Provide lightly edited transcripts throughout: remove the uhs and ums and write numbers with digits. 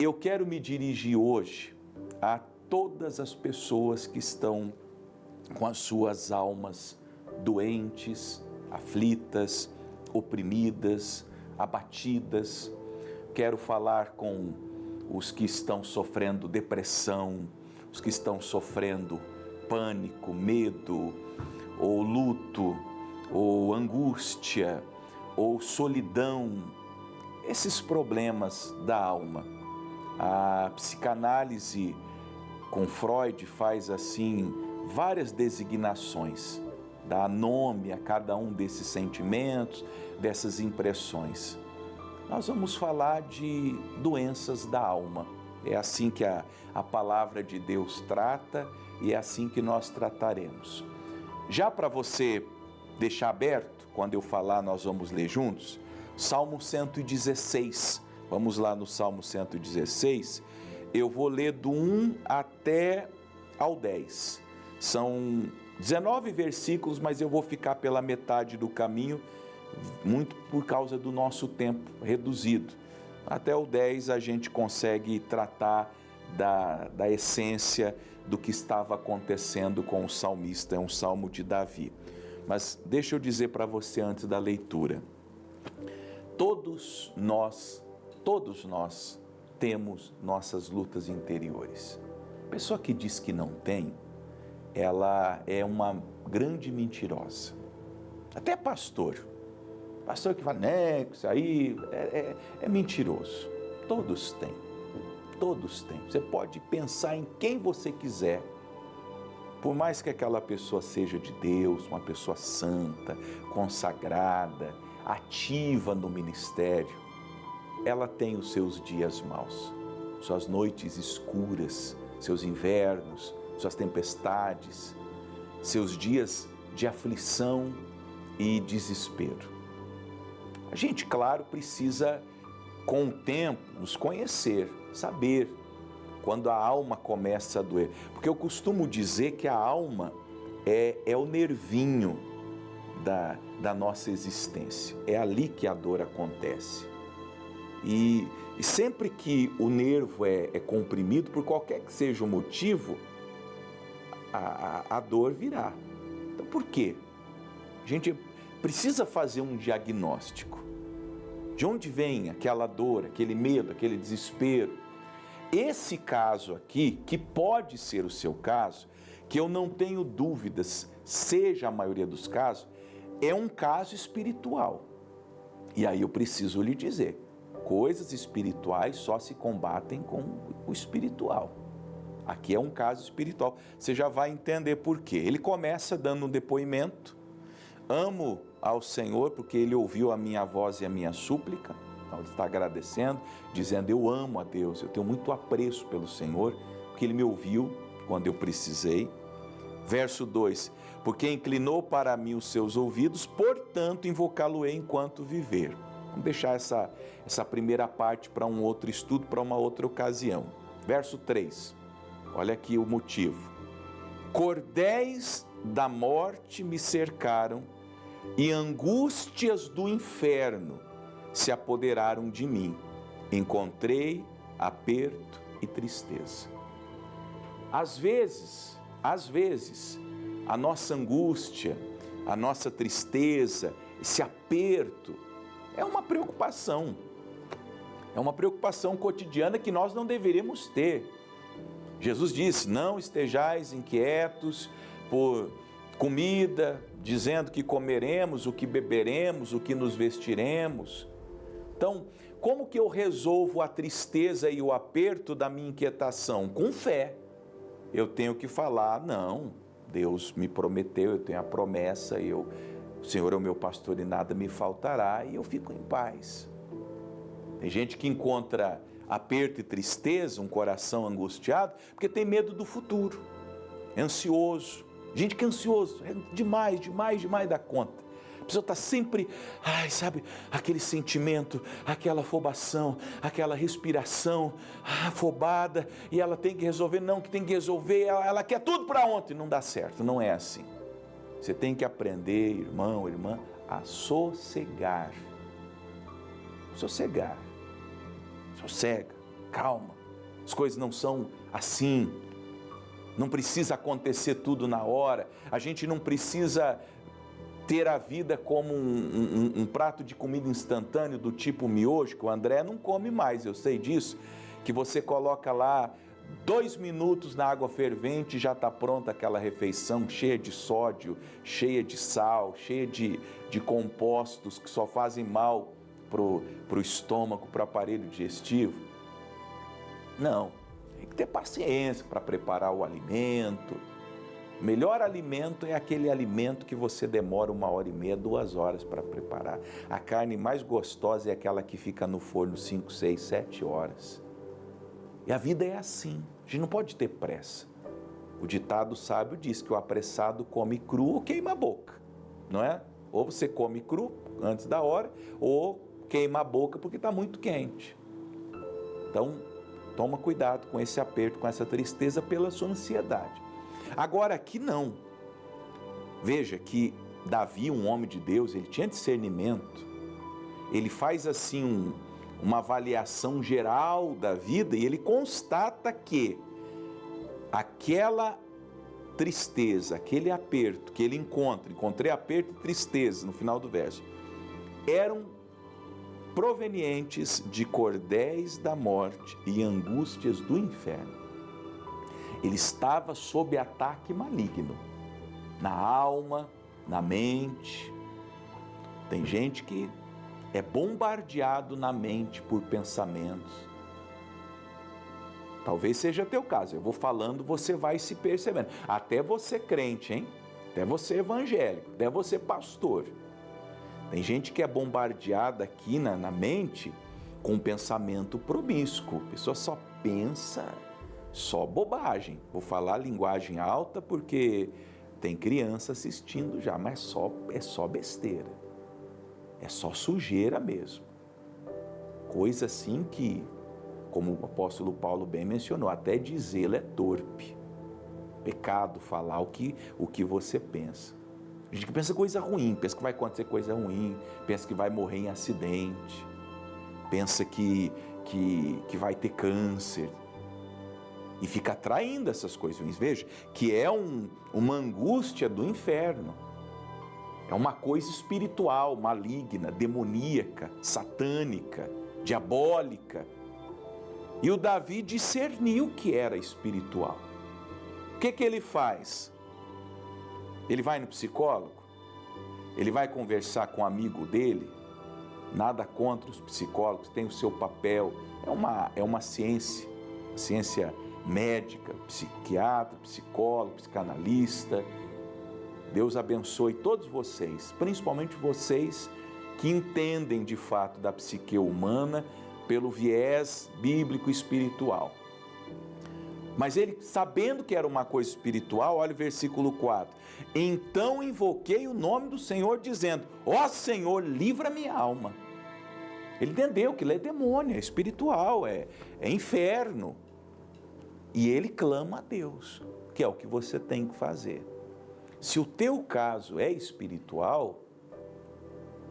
eu quero me dirigir hoje a todas as pessoas que estão com as suas almas doentes, aflitas, oprimidas, abatidas. Quero falar com os que estão sofrendo depressão, os que estão sofrendo pânico, medo, ou luto, ou angústia, ou solidão, esses problemas da alma. A psicanálise com Freud faz assim várias designações, dá nome a cada um desses sentimentos, dessas impressões. Nós vamos falar de doenças da alma. É assim que a palavra de Deus trata e é assim que nós trataremos. Já para você deixar aberto, quando eu falar nós vamos ler juntos, Salmo 116. Vamos lá no Salmo 116. Eu vou ler do 1 até ao 10. São 19 versículos, mas eu vou ficar pela metade do caminho, muito por causa do nosso tempo reduzido. Até o 10 a gente consegue tratar da essência do que estava acontecendo com o salmista, é um salmo de Davi. Mas deixa eu dizer para você antes da leitura, todos nós temos nossas lutas interiores. A pessoa que diz que não tem, ela é uma grande mentirosa. Até pastor que fala, né, isso aí é mentiroso. Todos têm. Você pode pensar em quem você quiser, por mais que aquela pessoa seja de Deus, uma pessoa santa, consagrada, ativa no ministério, ela tem os seus dias maus, suas noites escuras, seus invernos, suas tempestades, seus dias de aflição e desespero. A gente, claro, precisa, com o tempo, nos conhecer, saber quando a alma começa a doer. Porque eu costumo dizer que a alma é o nervinho da nossa existência. É ali que a dor acontece. E sempre que o nervo é comprimido, por qualquer que seja o motivo, a dor virá. Então, por quê? A gente precisa fazer um diagnóstico. De onde vem aquela dor, aquele medo, aquele desespero? Esse caso aqui, que pode ser o seu caso, que eu não tenho dúvidas, seja a maioria dos casos, é um caso espiritual. E aí eu preciso lhe dizer, coisas espirituais só se combatem com o espiritual. Aqui é um caso espiritual. Você já vai entender por quê. Ele começa dando um depoimento. Amo ao Senhor porque Ele ouviu a minha voz e a minha súplica. Então ele está agradecendo, dizendo, eu amo a Deus, eu tenho muito apreço pelo Senhor, porque Ele me ouviu quando eu precisei. Verso 2, porque inclinou para mim os seus ouvidos, portanto invocá-lo-ei enquanto viver. Vamos deixar essa primeira parte para um outro estudo, para uma outra ocasião. Verso 3, olha aqui o motivo. Cordéis da morte me cercaram e angústias do inferno se apoderaram de mim. Encontrei aperto e tristeza. Às vezes, a nossa angústia, a nossa tristeza, esse aperto, é uma preocupação. É uma preocupação cotidiana que nós não deveríamos ter. Jesus disse, não estejais inquietos por comida, dizendo que comeremos, o que beberemos, o que nos vestiremos. Então, como que eu resolvo a tristeza e o aperto da minha inquietação? Com fé. Eu tenho que falar, não, Deus me prometeu, eu tenho a promessa, o Senhor é o meu pastor e nada me faltará, e eu fico em paz. Tem gente que encontra aperto e tristeza, um coração angustiado, porque tem medo do futuro, é ansioso. Gente que é ansioso, é demais da conta. A pessoa está sempre, aquele sentimento, aquela afobação, aquela respiração afobada, e ela tem que resolver, ela quer tudo para ontem, não dá certo, não é assim. Você tem que aprender, irmão, irmã, a sossegar. Sossega. calma, as coisas não são assim, não precisa acontecer tudo na hora, a gente não precisa ter a vida como um prato de comida instantâneo do tipo miojo, que o André não come mais, eu sei disso, que você coloca lá 2 minutos na água fervente e já está pronta aquela refeição cheia de sódio, cheia de sal, cheia de compostos que só fazem mal para o estômago, para o aparelho digestivo. Não, tem que ter paciência para preparar o alimento. O melhor alimento é aquele alimento que você demora 1h30, 2 horas para preparar. A carne mais gostosa é aquela que fica no forno 5, 6, 7 horas. E a vida é assim, a gente não pode ter pressa. O ditado sábio diz que o apressado come cru ou queima a boca, não é? Ou você come cru antes da hora, ou queima a boca porque está muito quente. Então, toma cuidado com esse aperto, com essa tristeza pela sua ansiedade. Agora aqui não. Veja que Davi, um homem de Deus, ele tinha discernimento. Ele faz assim uma avaliação geral da vida e ele constata que aquela tristeza, aquele aperto que ele encontrei aperto e tristeza no final do verso, eram provenientes de cordéis da morte e angústias do inferno. Ele estava sob ataque maligno, na alma, na mente. Tem gente que é bombardeado na mente por pensamentos. Talvez seja teu caso, eu vou falando, você vai se percebendo. Até você crente, hein? Até você evangélico, até você pastor. Tem gente que é bombardeada aqui na mente com um pensamento promíscuo. A pessoa só pensa... só bobagem, vou falar linguagem alta porque tem criança assistindo já, mas é só besteira, é só sujeira mesmo, coisa assim que, como o apóstolo Paulo bem mencionou, até dizê-lo é torpe, pecado falar o que você pensa. A gente pensa coisa ruim, pensa que vai acontecer coisa ruim, pensa que vai morrer em acidente, pensa que vai ter câncer, e fica atraindo essas coisas ruins. Veja, que é uma angústia do inferno. É uma coisa espiritual, maligna, demoníaca, satânica, diabólica. E o Davi discerniu que era espiritual. O que ele faz? Ele vai no psicólogo? Ele vai conversar com um amigo dele? Nada contra os psicólogos, tem o seu papel. É uma ciência médica, psiquiatra, psicólogo, psicanalista. Deus abençoe todos vocês, principalmente vocês que entendem de fato da psique humana pelo viés bíblico espiritual. Mas ele, sabendo que era uma coisa espiritual, olha o versículo 4. Então invoquei o nome do Senhor, dizendo: ó Senhor, livra minha alma. Ele entendeu que ele é demônio, é espiritual, é inferno. E ele clama a Deus, que é o que você tem que fazer. Se o teu caso é espiritual,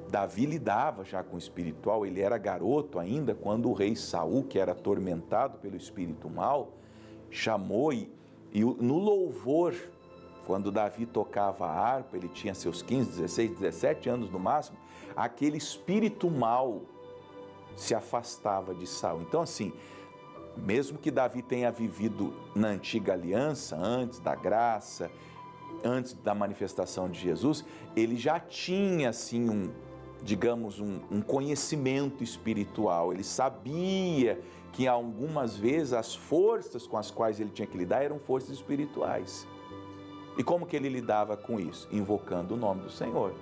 Davi lidava já com o espiritual, ele era garoto ainda, quando o rei Saul, que era atormentado pelo espírito mal, chamou e no louvor, quando Davi tocava a harpa, ele tinha seus 15, 16, 17 anos no máximo, aquele espírito mal se afastava de Saul. Então assim, mesmo que Davi tenha vivido na antiga aliança, antes da graça, antes da manifestação de Jesus, ele já tinha assim um conhecimento espiritual. Ele sabia que algumas vezes as forças com as quais ele tinha que lidar eram forças espirituais. E como que ele lidava com isso? Invocando o nome do Senhor.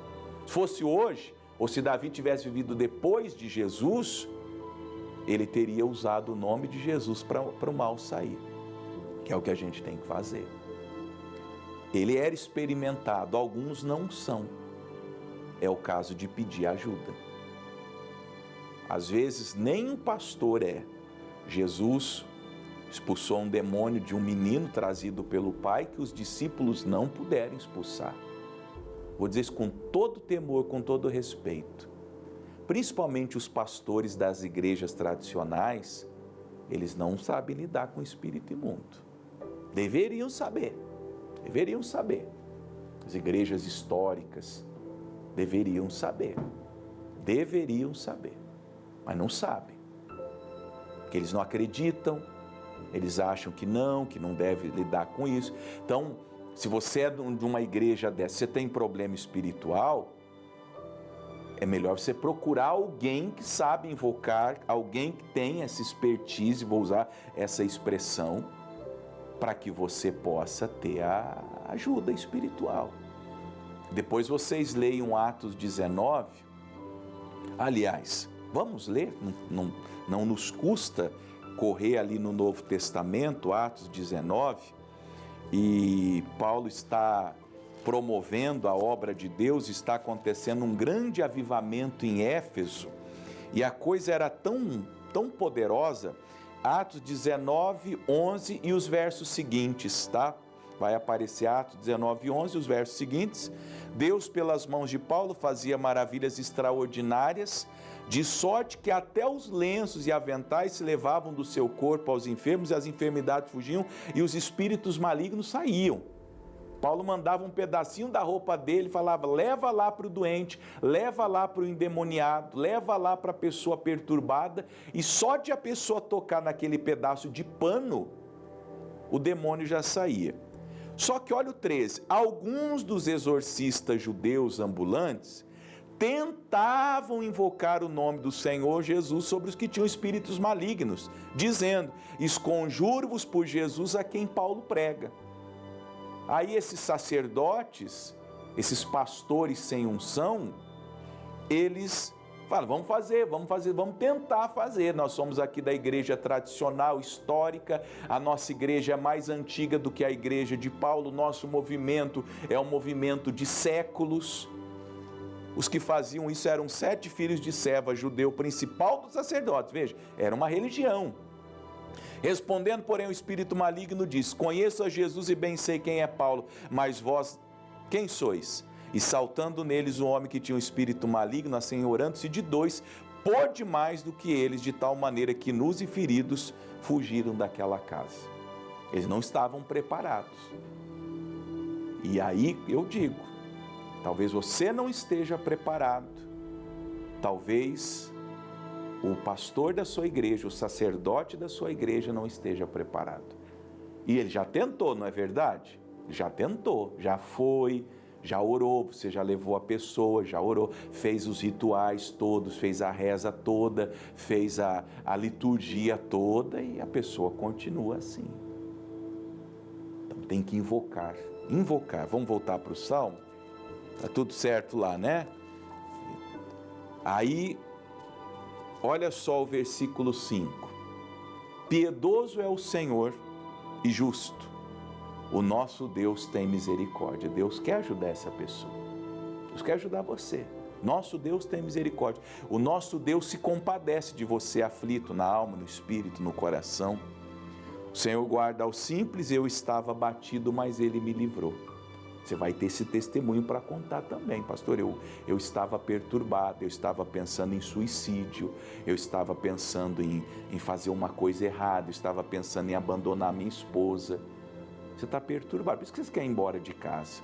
Se fosse hoje, ou se Davi tivesse vivido depois de Jesus, ele teria usado o nome de Jesus para o mal sair, que é o que a gente tem que fazer. Ele era experimentado, alguns não são. É o caso de pedir ajuda. Às vezes nem um pastor é. Jesus expulsou um demônio de um menino trazido pelo pai que os discípulos não puderam expulsar. Vou dizer isso com todo temor, com todo respeito. Principalmente os pastores das igrejas tradicionais, eles não sabem lidar com o espírito imundo. Deveriam saber. As igrejas históricas deveriam saber, mas não sabem, porque eles não acreditam, eles acham que não deve lidar com isso. Então, se você é de uma igreja dessa, você tem problema espiritual, é melhor você procurar alguém que sabe invocar, alguém que tem essa expertise, vou usar essa expressão, para que você possa ter a ajuda espiritual. Depois vocês leiam Atos 19. Aliás, vamos ler, não nos custa correr ali no Novo Testamento, Atos 19, e Paulo está promovendo a obra de Deus, está acontecendo um grande avivamento em Éfeso, e a coisa era tão poderosa. Atos 19, 11 e os versos seguintes, tá? Vai aparecer Atos 19, 11 e os versos seguintes. Deus, pelas mãos de Paulo, fazia maravilhas extraordinárias, de sorte que até os lenços e aventais se levavam do seu corpo aos enfermos, e as enfermidades fugiam, e os espíritos malignos saíam. Paulo mandava um pedacinho da roupa dele, falava, leva lá para o doente, leva lá para o endemoniado, leva lá para a pessoa perturbada, e só de a pessoa tocar naquele pedaço de pano, o demônio já saía. Só que olha o 13, alguns dos exorcistas judeus ambulantes tentavam invocar o nome do Senhor Jesus sobre os que tinham espíritos malignos, dizendo, esconjuro-vos por Jesus a quem Paulo prega. Aí esses sacerdotes, esses pastores sem unção, eles falam, vamos tentar fazer. Nós somos aqui da igreja tradicional, histórica, a nossa igreja é mais antiga do que a igreja de Paulo, nosso movimento é um movimento de séculos. Os que faziam isso eram 7 filhos de Seva, judeu principal dos sacerdotes, veja, era uma religião. Respondendo, porém, o espírito maligno diz, conheço a Jesus e bem sei quem é Paulo, mas vós, quem sois? E saltando neles o homem que tinha um espírito maligno, assenhorando-se de 2, pôde mais do que eles, de tal maneira que nus e feridos fugiram daquela casa. Eles não estavam preparados. E aí eu digo, talvez você não esteja preparado, talvez o pastor da sua igreja, o sacerdote da sua igreja não esteja preparado. E ele já tentou, não é verdade? Já tentou, já foi, já orou, você já levou a pessoa, já orou, fez os rituais todos, fez a reza toda, fez a liturgia toda e a pessoa continua assim. Então tem que invocar. Vamos voltar para o Salmo? Está tudo certo lá, né? Aí, olha só o versículo 5. Piedoso é o Senhor e justo. O nosso Deus tem misericórdia. Deus quer ajudar essa pessoa. Deus quer ajudar você. Nosso Deus tem misericórdia. O nosso Deus se compadece de você aflito na alma, no espírito, no coração. O Senhor guarda ao simples, eu estava abatido, mas Ele me livrou. Você vai ter esse testemunho para contar também, pastor. Eu estava perturbado, eu estava pensando em suicídio, eu estava pensando em fazer uma coisa errada, eu estava pensando em abandonar minha esposa. Você está perturbado, por isso que você quer ir embora de casa.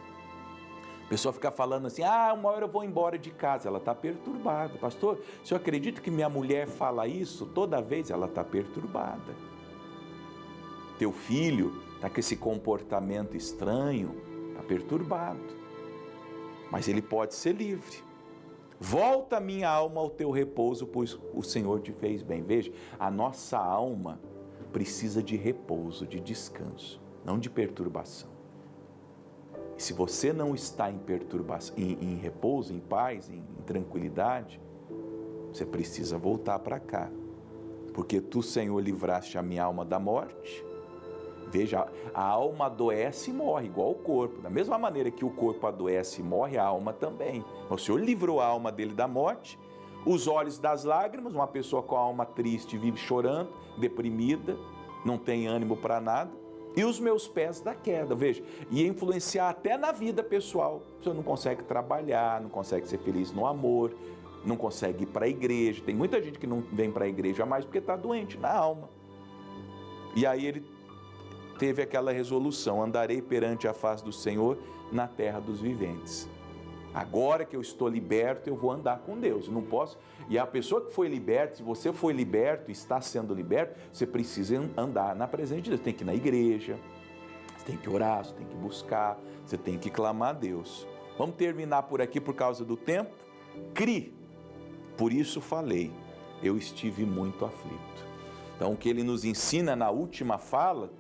A pessoa fica falando assim, uma hora eu vou embora de casa, ela está perturbada. Pastor, o senhor acredita que minha mulher fala isso toda vez? Ela está perturbada. Teu filho está com esse comportamento estranho, está perturbado, mas ele pode ser livre. Volta minha alma ao teu repouso, pois o Senhor te fez bem. Veja, a nossa alma precisa de repouso, de descanso, não de perturbação. E se você não está em perturbação, em repouso, em paz, em tranquilidade, você precisa voltar para cá, porque tu, Senhor, livraste a minha alma da morte. Veja, a alma adoece e morre, igual o corpo. Da mesma maneira que o corpo adoece e morre, a alma também. O Senhor livrou a alma dele da morte, os olhos das lágrimas, uma pessoa com a alma triste vive chorando, deprimida, não tem ânimo para nada, e os meus pés da queda. Veja, ia influenciar até na vida pessoal. O senhor não consegue trabalhar, não consegue ser feliz no amor, não consegue ir para a igreja. Tem muita gente que não vem para a igreja mais porque está doente na alma. E aí ele teve aquela resolução: andarei perante a face do Senhor na terra dos viventes. Agora que eu estou liberto, eu vou andar com Deus. Não posso. E a pessoa que foi liberta, se você foi liberto, está sendo liberto, você precisa andar na presença de Deus. Tem que ir na igreja, você tem que orar, você tem que buscar, você tem que clamar a Deus. Vamos terminar por aqui por causa do tempo? Cri, por isso falei, eu estive muito aflito. Então o que ele nos ensina na última fala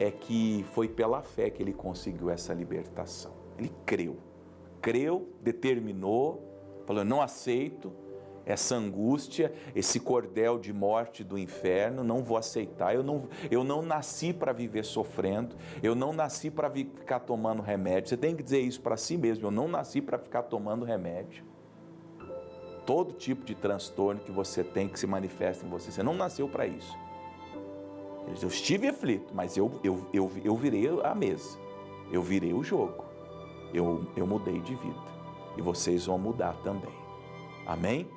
é que foi pela fé que ele conseguiu essa libertação. Ele creu, determinou, falou: não aceito essa angústia, esse cordel de morte do inferno, não vou aceitar, eu não nasci para viver sofrendo, eu não nasci para ficar tomando remédio. Você tem que dizer isso para si mesmo: eu não nasci para ficar tomando remédio. Todo tipo de transtorno que você tem, que se manifesta em você, você não nasceu para isso. Eu estive aflito, mas eu virei a mesa, eu virei o jogo, eu mudei de vida, e vocês vão mudar também. Amém?